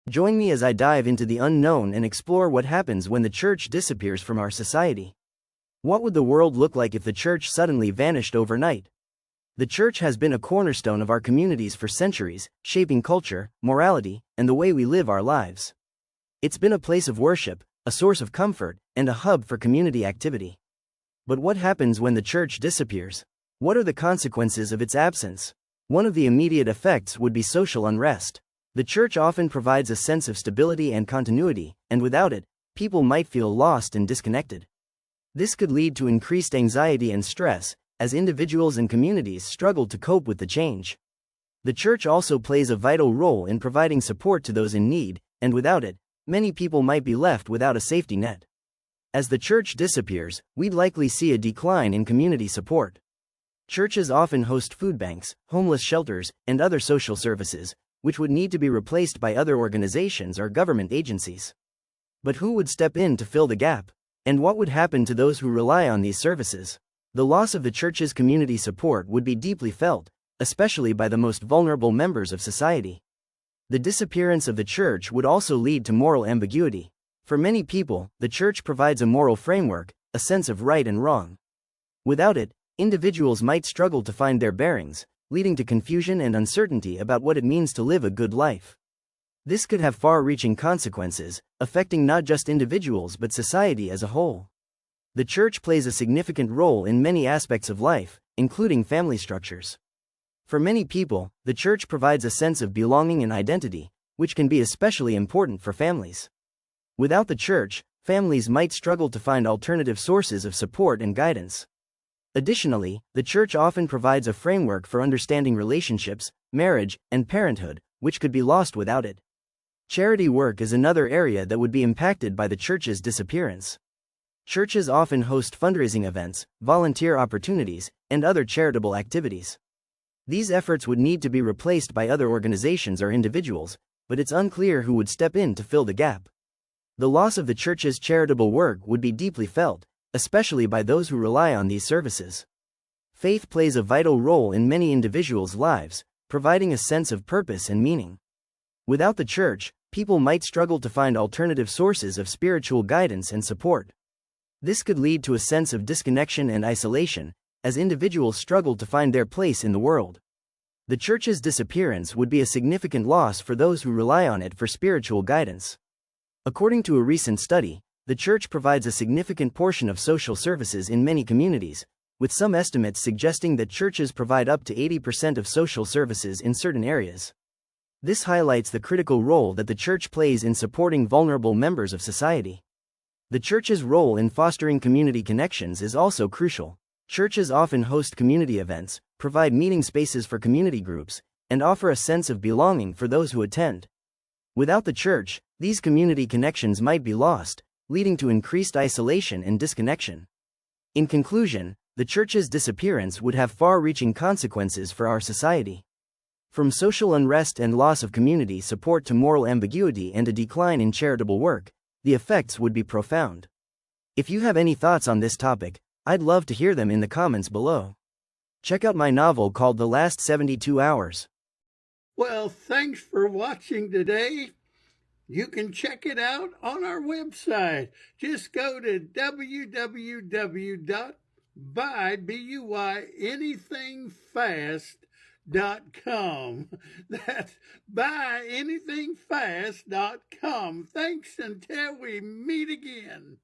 Join me as I dive into the unknown and explore what happens when the church disappears from our society. What would the world look like if the church suddenly vanished overnight? The church has been a cornerstone of our communities for centuries, shaping culture, morality, and the way we live our lives. It's been a place of worship, a source of comfort, and a hub for community activity. But what happens when the church disappears? What are the consequences of its absence? One of the immediate effects would be social unrest. The church often provides a sense of stability and continuity, and without it, people might feel lost and disconnected. This could lead to increased anxiety and stress, as individuals and communities struggle to cope with the change. The church also plays a vital role in providing support to those in need, and without it, many people might be left without a safety net. As the church disappears, we'd likely see a decline in community support. Churches often host food banks, homeless shelters, and other social services, which would need to be replaced by other organizations or government agencies. But who would step in to fill the gap? And what would happen to those who rely on these services? The loss of the church's community support would be deeply felt, especially by the most vulnerable members of society. The disappearance of the church would also lead to moral ambiguity. For many people, the church provides a moral framework, a sense of right and wrong. Without it, individuals might struggle to find their bearings, leading to confusion and uncertainty about what it means to live a good life. This could have far-reaching consequences, affecting not just individuals but society as a whole. The church plays a significant role in many aspects of life, including family structures. For many people, the church provides a sense of belonging and identity, which can be especially important for families. Without the church, families might struggle to find alternative sources of support and guidance. Additionally, the church often provides a framework for understanding relationships, marriage, and parenthood, which could be lost without it. Charity work is another area that would be impacted by the church's disappearance. Churches often host fundraising events, volunteer opportunities, and other charitable activities. These efforts would need to be replaced by other organizations or individuals, but it's unclear who would step in to fill the gap. The loss of the church's charitable work would be deeply felt, especially by those who rely on these services. Faith plays a vital role in many individuals' lives, providing a sense of purpose and meaning. Without the church, people might struggle to find alternative sources of spiritual guidance and support. This could lead to a sense of disconnection and isolation, as individuals struggle to find their place in the world. The church's disappearance would be a significant loss for those who rely on it for spiritual guidance. According to a recent study, the church provides a significant portion of social services in many communities, with some estimates suggesting that churches provide up to 80% of social services in certain areas. This highlights the critical role that the church plays in supporting vulnerable members of society. The church's role in fostering community connections is also crucial. Churches often host community events, provide meeting spaces for community groups, and offer a sense of belonging for those who attend. Without the church, these community connections might be lost, leading to increased isolation and disconnection. In conclusion, the church's disappearance would have far-reaching consequences for our society. From social unrest and loss of community support to moral ambiguity and a decline in charitable work, the effects would be profound. If you have any thoughts on this topic, I'd love to hear them in the comments below. Check out my novel called The Last 72 Hours. Well, thanks for watching today. You can check it out on our website. Just go to www.buyanythingfast.com. That's buyanythingfast.com. Thanks until we meet again.